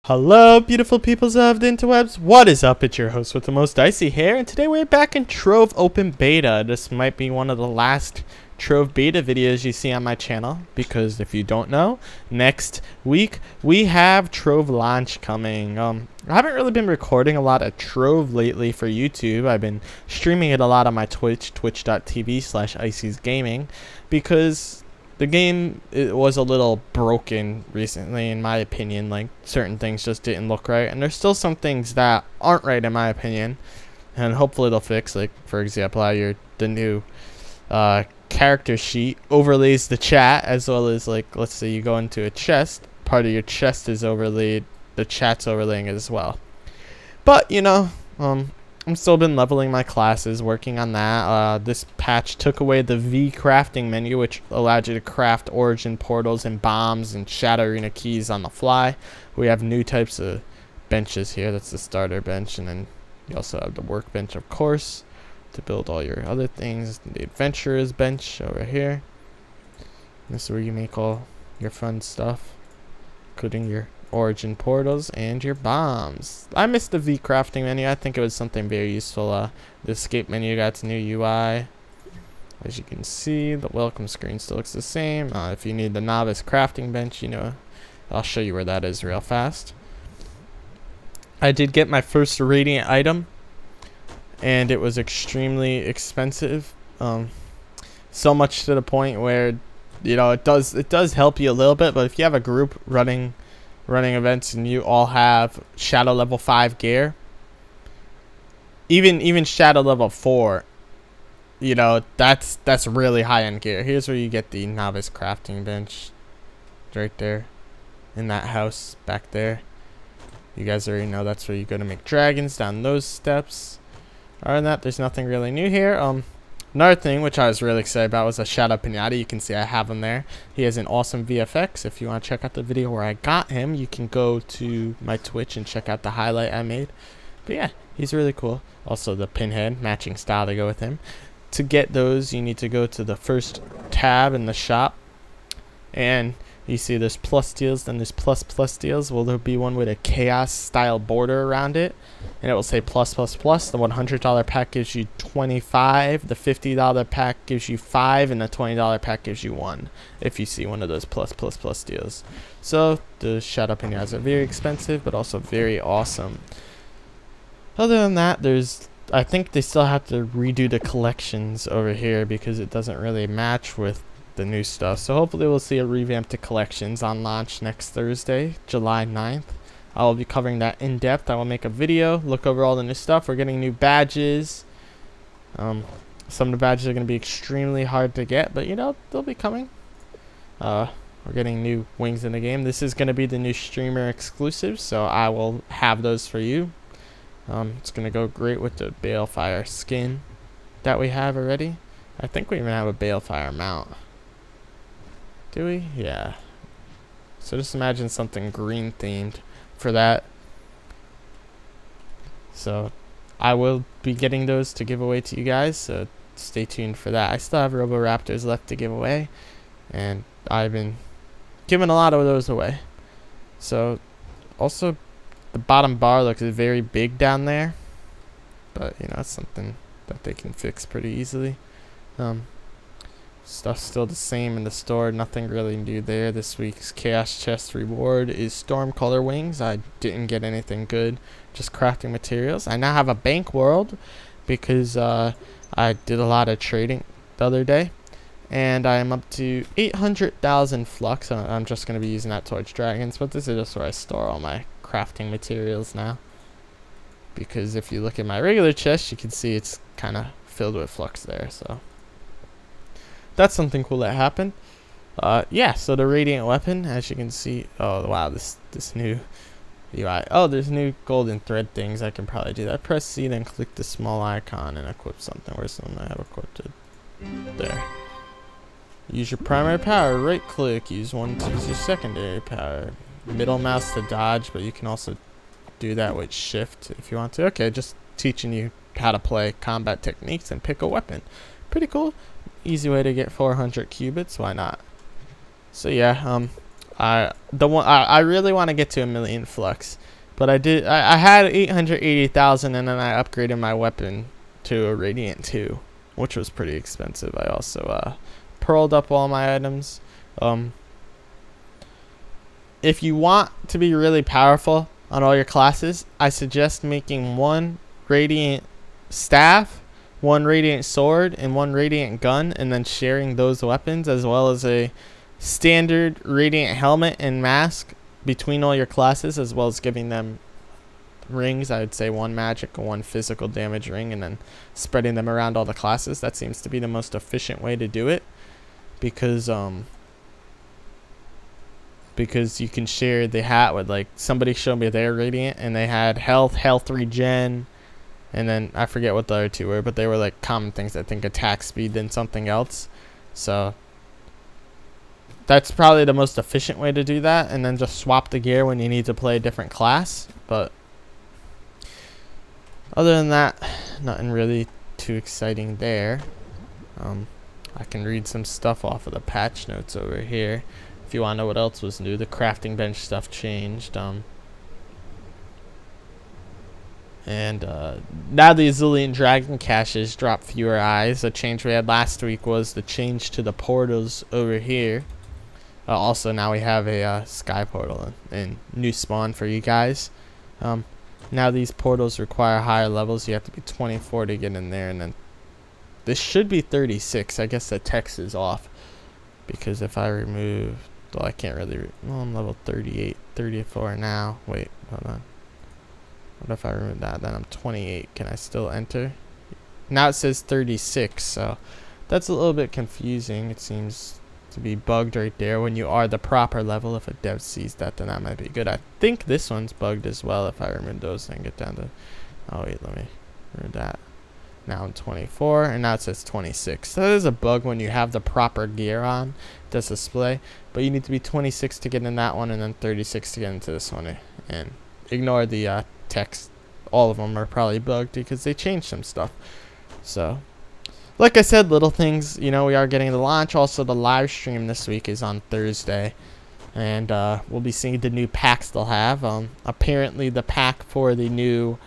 Hello, beautiful peoples of the interwebs. What is up? It's your host with the most icy hair, and today we're back in Trove Open Beta. This might be one of the last Trove Beta videos you see on my channel, because if you don't know, next week we have Trove launch coming. I haven't really been recording a lot of Trove lately for YouTube. I've been streaming it a lot on my Twitch, twitch.tv/IcysGaming, because the game, it was a little broken recently, in my opinion. Like, certain things just didn't look right, and there's still some things that aren't right, in my opinion, and hopefully they'll fix. Like, for example, how the new character sheet overlays the chat, as well as, like, let's say you go into a chest, part of your chest is overlaid, the chat's overlaying it as well. But, you know, I'm still been leveling my classes, working on that. This patch took away the V crafting menu, which allowed you to craft origin portals and bombs and Shadow Arena keys on the fly. We have new types of benches here. That's the starter bench, and then you also have the workbench, of course, to build all your other things. The adventurer's bench over here. This is where you make all your fun stuff, including your origin portals and your bombs. I missed the V crafting menu. I think it was something very useful. The escape menu got its new UI. As you can see, the welcome screen still looks the same. If you need the novice crafting bench, you know, I'll show you where that is real fast. I did get my first radiant item, and it was extremely expensive. So much to the point where, you know, it does help you a little bit, but if you have a group running events and you all have shadow level 5 gear, even shadow level 4, you know, that's really high end gear. Here's where you get the novice crafting bench, right there in that house back there. You guys already know that's where you go to make dragons, down those steps. Other than that, there's nothing really new here. Another thing which I was really excited about was a Shadow Pinata. You can see I have him there. He has an awesome VFX. If you want to check out the video where I got him, you can go to my Twitch and check out the highlight I made. But yeah, he's really cool. Also the pinhead, matching style to go with him. To get those, you need to go to the first tab in the shop, and you see there's plus deals, then there's plus deals. Well, there'll be one with a chaos style border around it, and it will say plus. The $100 pack gives you 25, the $50 pack gives you 5, and the $20 pack gives you 1 if you see one of those plus deals. So the Shadow Pinatas are very expensive, but also very awesome. Other than that, I think they still have to redo the collections over here because it doesn't really match with the new stuff. So hopefully we'll see a revamp to collections on launch next Thursday, July 9th. I will be covering that in depth. I will make a video, look over all the new stuff. We're getting new badges. Some of the badges are going to be extremely hard to get, but you know, they'll be coming. We're getting new wings in the game. This is going to be the new streamer exclusive, so I will have those for you. It's going to go great with the Balefire skin that we have already. I think we even have a Balefire mount. Do we? Yeah. So just imagine something green themed for that. So I will be getting those to give away to you guys, so stay tuned for that. I still have Roboraptors left to give away, and I've been giving a lot of those away. So also the bottom bar looks very big down there, but you know, it's something that they can fix pretty easily. Stuff's still the same in the store, nothing really new there. This week's Chaos Chest reward is Stormcaller wings. I didn't get anything good, just crafting materials. I now have a bank world because I did a lot of trading the other day, and I am up to 800,000 flux. I'm just going to be using that towards dragons, but this is just where I store all my crafting materials now, because if you look at my regular chest, you can see it's kind of filled with flux there. So that's something cool that happened. Yeah, so the radiant weapon, as you can see, oh wow, this new UI. Oh, there's new golden thread things. I can probably do that. Press C, then click the small icon and equip something. Where's something I have equipped? There. Use your primary power, right click. Use one to use your secondary power. Middle mouse to dodge, but you can also do that with shift if you want to. Okay, just teaching you how to play combat techniques and pick a weapon. Pretty cool. Easy way to get 400 cubits, why not? So yeah, I really want to get to 1,000,000 flux, but I had 880,000, and then I upgraded my weapon to a Radiant 2, which was pretty expensive. I also pearled up all my items. If you want to be really powerful on all your classes, I suggest making 1 Radiant staff, 1 Radiant sword, and 1 Radiant gun, and then sharing those weapons, as well as a standard Radiant helmet and mask between all your classes, as well as giving them rings. I would say 1 magic and 1 physical damage ring, and then spreading them around all the classes. That seems to be the most efficient way to do it, because you can share the hat with, like, somebody showed me their Radiant and they had health regen, and then I forget what the other 2 were, but they were like common things. I think attack speed and something else. So that's probably the most efficient way to do that, and then just swap the gear when you need to play a different class. But other than that, nothing really too exciting there. I can read some stuff off of the patch notes over here if you want to know what else was new. The crafting bench stuff changed. And now the Azilian Dragon caches drop fewer eyes. A change we had last week was the change to the portals over here. Also, now we have a sky portal and new spawn for you guys. Now these portals require higher levels. You have to be 24 to get in there, and then this should be 36. I guess the text is off, because if I remove, well, I can't really. Well, I'm level 38, 34 now. Wait, hold on. What if I remove that? Then I'm 28. Can I still enter? Now it says 36, so that's a little bit confusing. It seems to be bugged right there when you are the proper level. If a dev sees that, then that might be good. I think this one's bugged as well. If I remove those and get down to, oh wait, let me remove that. Now I'm 24, and now it says 26. So that is a bug when you have the proper gear on. It does display, but you need to be 26 to get in that one, and then 36 to get into this one. And ignore the text. All of them are probably bugged because they changed some stuff. So, like I said, little things. You know, we are getting the launch. Also, the live stream this week is on Thursday, and we'll be seeing the new packs they'll have. Apparently, the pack for the new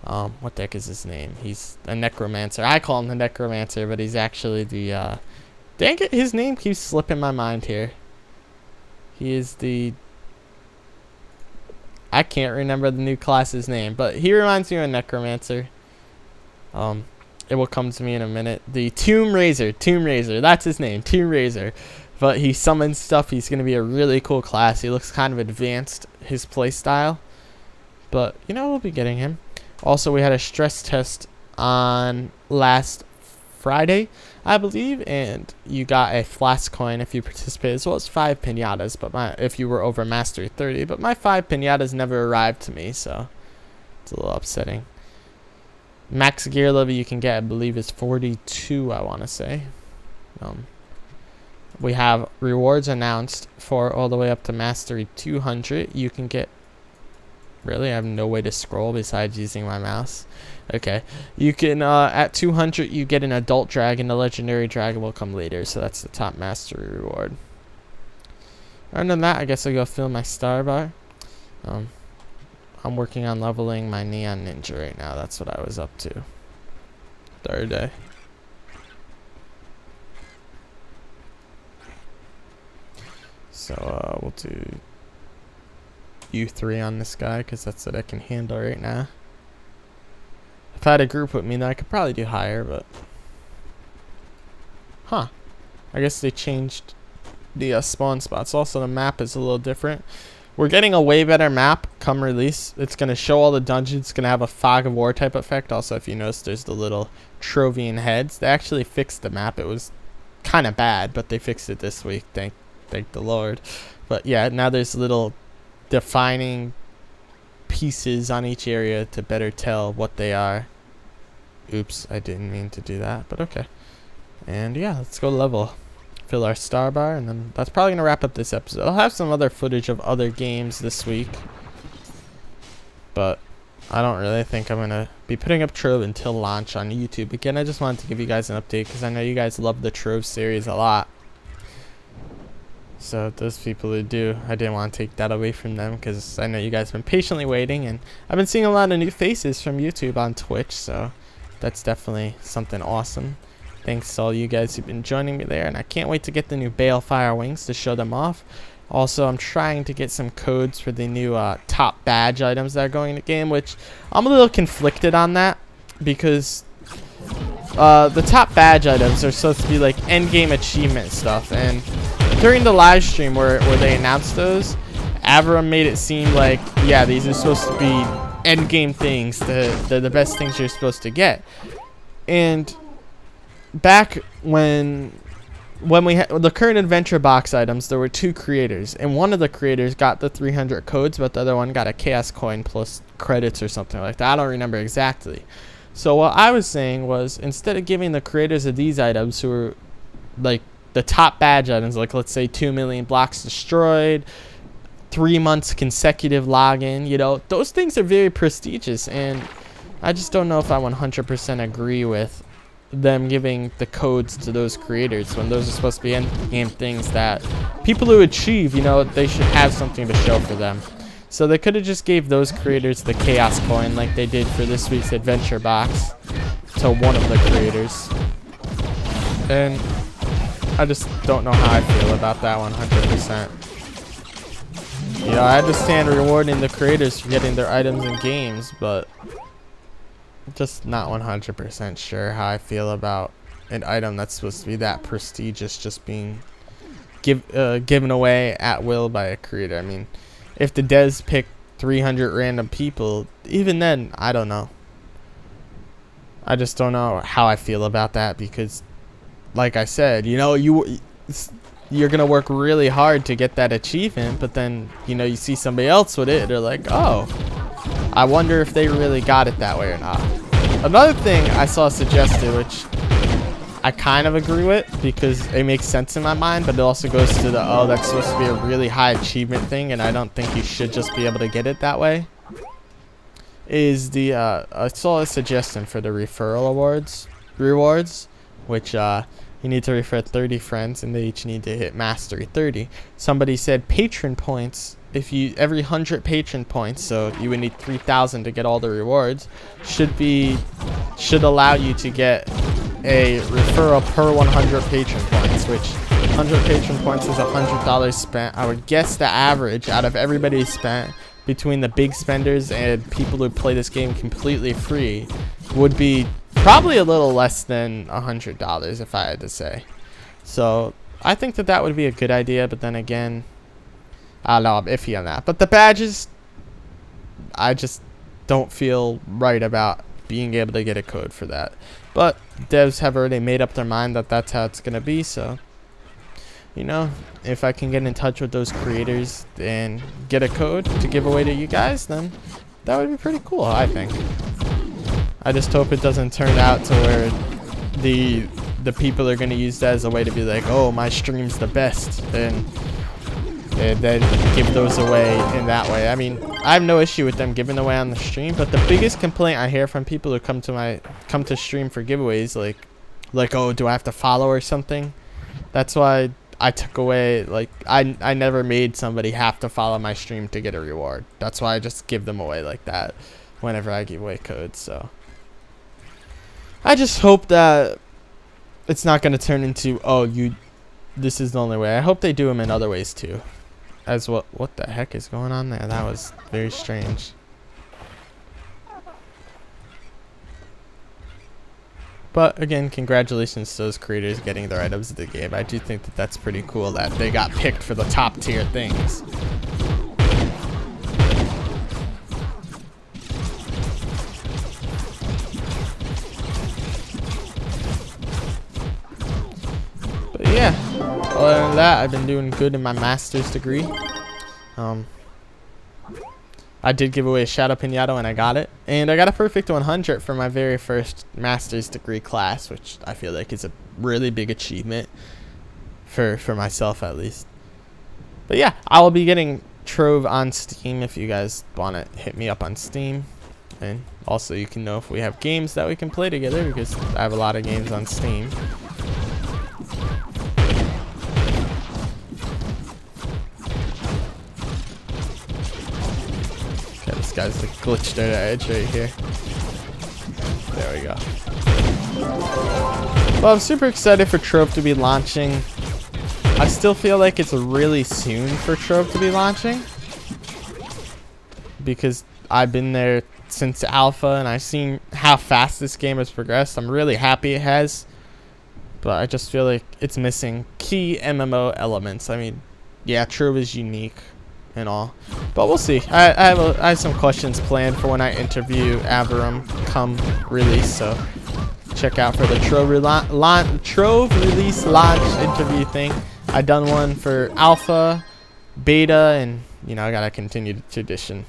what the heck is his name? He's a necromancer. I call him the necromancer, but he's actually the dang it, his name keeps slipping my mind here. He is the, I can't remember the new class's name, but he reminds me of a necromancer. It will come to me in a minute. The Tomb Raiser, that's his name, Tomb Raiser. But he summons stuff. He's going to be a really cool class. He looks kind of advanced, his play style. But, you know, we'll be getting him. Also, we had a stress test on last Friday, I believe, and you got a flask coin if you participated, as well as 5 pinatas, but if you were over Mastery 30, but my 5 pinatas never arrived to me, so it's a little upsetting. Max gear level you can get, I believe, is 42, I want to say. We have rewards announced for all the way up to Mastery 200. You can get, really, I have no way to scroll besides using my mouse. Okay, you can at 200 you get an adult dragon. The legendary dragon will come later, so that's the top mastery reward. Other than that, I guess I'll go fill my star bar. I'm working on leveling my neon ninja right now. That's what I was up to. Third day. So we'll do U3 on this guy, because that's what I can handle right now. If I had a group with me, then I could probably do higher, but I guess they changed the spawn spots. Also, the map is a little different. We're getting a way better map come release. It's going to show all the dungeons. It's going to have a fog of war type effect. Also, if you notice, there's the little Trovian heads. They actually fixed the map. It was kind of bad, but they fixed it this week. Thank the Lord. But yeah, now there's little defining pieces on each area to better tell what they are. Oops, I didn't mean to do that, but okay. And yeah, let's go level. Fill our star bar, and then that's probably gonna wrap up this episode. I'll have some other footage of other games this week, but I don't really think I'm gonna be putting up Trove until launch on YouTube. Again, I just wanted to give you guys an update because I know you guys love the Trove series a lot. So those people who do, I didn't want to take that away from them because I know you guys have been patiently waiting, and I've been seeing a lot of new faces from YouTube on Twitch, so that's definitely something awesome. Thanks to all you guys who've been joining me there, and I can't wait to get the new Balefire wings to show them off. Also, I'm trying to get some codes for the new top badge items that are going in the game, which I'm a little conflicted on that because the top badge items are supposed to be like end game achievement stuff, and during the live stream where they announced those, Avram made it seem like, yeah, these are supposed to be end game things, the best things you're supposed to get. And back when we had the current adventure box items, there were 2 creators, and one of the creators got the 300 codes, but the other one got a chaos coin plus credits or something like that. I don't remember exactly. So what I was saying was, instead of giving the creators of these items, who are like the top badge items, like let's say 2 million blocks destroyed, 3 months consecutive login, you know, those things are very prestigious, and I just don't know if I 100% agree with them giving the codes to those creators when those are supposed to be end game things that people who achieve, you know, they should have something to show for them. So they could have just gave those creators the chaos coin like they did for this week's adventure box to one of the creators. And I just don't know how I feel about that 100%. You know, I understand rewarding the creators for getting their items in games, but just not 100% sure how I feel about an item that's supposed to be that prestigious just being given away at will by a creator. I mean, if the devs pick 300 random people, even then, I don't know. I just don't know how I feel about that because, like I said, you know, you're gonna work really hard to get that achievement, but then, you know, you see somebody else with it, they're like, oh, I wonder if they really got it that way or not. Another thing I saw suggested, which I kind of agree with because it makes sense in my mind, but it also goes to the, oh, that's supposed to be a really high achievement thing, and I don't think you should just be able to get it that way, is the, I saw a suggestion for the referral rewards, which, you need to refer 30 friends, and they each need to hit Mastery 30. Somebody said patron points, if you, every 100 patron points, so you would need 3,000 to get all the rewards, should allow you to get a referral per 100 patron points, which 100 patron points is $100 spent. I would guess the average out of everybody spent between the big spenders and people who play this game completely free would be probably a little less than $100 if I had to say. So I think that would be a good idea, but then again, I don't know, I'm iffy on that. But the badges, I just don't feel right about being able to get a code for that. But devs have already made up their mind that that's how it's going to be, so, you know, if I can get in touch with those creators and get a code to give away to you guys, then that would be pretty cool, I think. I just hope it doesn't turn out to where the people are going to use that as a way to be like, oh, my stream's the best, and then give those away in that way. I mean, I have no issue with them giving away on the stream, but the biggest complaint I hear from people who come to stream for giveaways, like, oh, do I have to follow or something? That's why I took away, like, I never made somebody have to follow my stream to get a reward. That's why I just give them away like that whenever I give away codes. So I just hope that it's not going to turn into, oh, this is the only way. I hope they do them in other ways too. As what the heck is going on there? That was very strange. But again, congratulations to those creators getting their items in the game. I do think that that's pretty cool that they got picked for the top tier things. But yeah, other than that, I've been doing good in my master's degree. I did give away a Shadow Pinata and I got it. And I got a perfect 100 for my very first master's degree class, which I feel like is a really big achievement for myself at least. But yeah, I will be getting Trove on Steam if you guys want to hit me up on Steam. And also you can know if we have games that we can play together because I have a lot of games on Steam. guy's like glitched at the edge right here. There we go. Well, I'm super excited for Trove to be launching. I still feel like it's really soon for Trove to be launching, because I've been there since alpha and I've seen how fast this game has progressed. I'm really happy it has, but I just feel like it's missing key MMO elements. I mean, yeah, Trove is unique and all, but we'll see. I have some questions planned for when I interview Averum come release, so check out for the Trove release launch interview thing. I done one for alpha, beta, and you know, I gotta continue the tradition.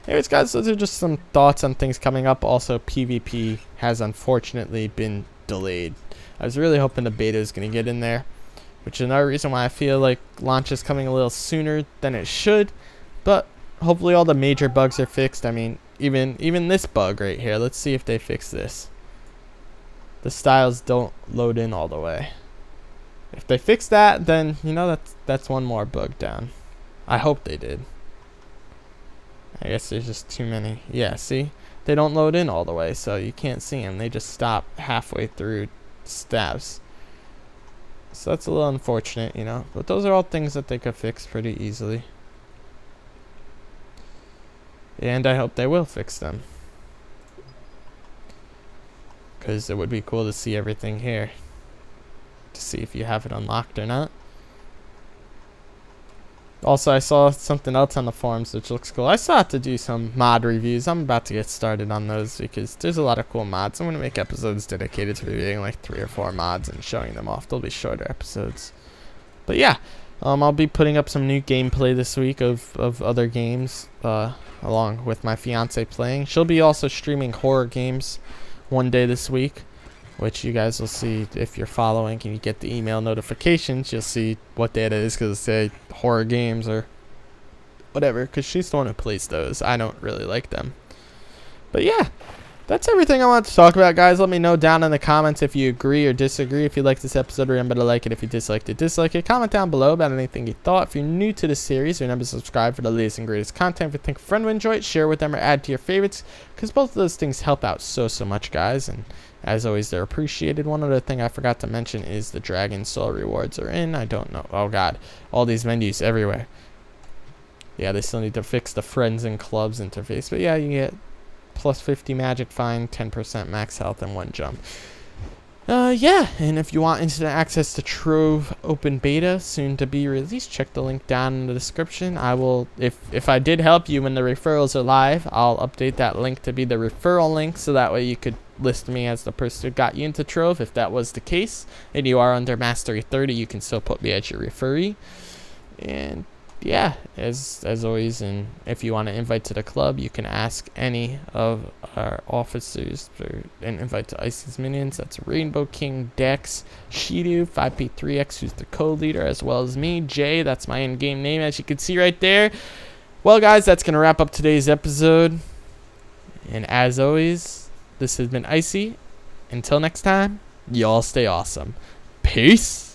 Anyways, guys, those are just some thoughts on things coming up. Also, PvP has unfortunately been delayed. I was really hoping the beta is going to get in there, which is another reason why I feel like launch is coming a little sooner than it should. But hopefully all the major bugs are fixed. I mean, even this bug right here. Let's see if they fix this. The styles don't load in all the way. If they fix that, then you know that's one more bug down. I hope they did. I guess there's just too many. Yeah, see? They don't load in all the way, so you can't see them. They just stop halfway through stabs. So that's a little unfortunate, you know. But those are all things that they could fix pretty easily. And I hope they will fix them, because it would be cool to see everything here, to see if you have it unlocked or not. Also, I saw something else on the forums which looks cool. I still have to do some mod reviews. I'm about to get started on those because there's a lot of cool mods. I'm going to make episodes dedicated to reviewing like 3 or 4 mods and showing them off. They'll be shorter episodes. But yeah, I'll be putting up some new gameplay this week of other games along with my fiance playing. She'll be also streaming horror games one day this week, which you guys will see if you're following and you get the email notifications. You'll see what day it is, because it say horror games or whatever, because she's the one who plays those. I don't really like them. But yeah, that's everything I want to talk about, guys. Let me know down in the comments if you agree or disagree. If you like this episode, remember to like it. If you disliked it, dislike it. Comment down below about anything you thought. If you're new to the series, remember to subscribe for the latest and greatest content. If you think a friend would enjoy it, share with them or add to your favorites, because both of those things help out so much, guys. And as always, they're appreciated. One other thing I forgot to mention is the Dragon Soul rewards are in. I don't know. Oh god, all these menus everywhere. Yeah, they still need to fix the friends and clubs interface, but yeah, you get plus 50 magic find, 10% max health, and 1 jump. Yeah, and if you want instant access to Trove Open Beta, soon to be released, check the link down in the description. I will, if I did help you when the referrals are live, I'll update that link to be the referral link, so that way you could list me as the person who got you into Trove. If that was the case, and you are under Mastery 30, you can still put me as your referee. And yeah, as always, and if you want to invite to the club, you can ask any of our officers for an invite to Icy's minions. That's Rainbow King, Dex, Shidu, 5P3X, who's the co-leader, as well as me, Jay. That's my in-game name, as you can see right there. Well, guys, that's going to wrap up today's episode. And as always, this has been Icy. Until next time, y'all stay awesome. Peace.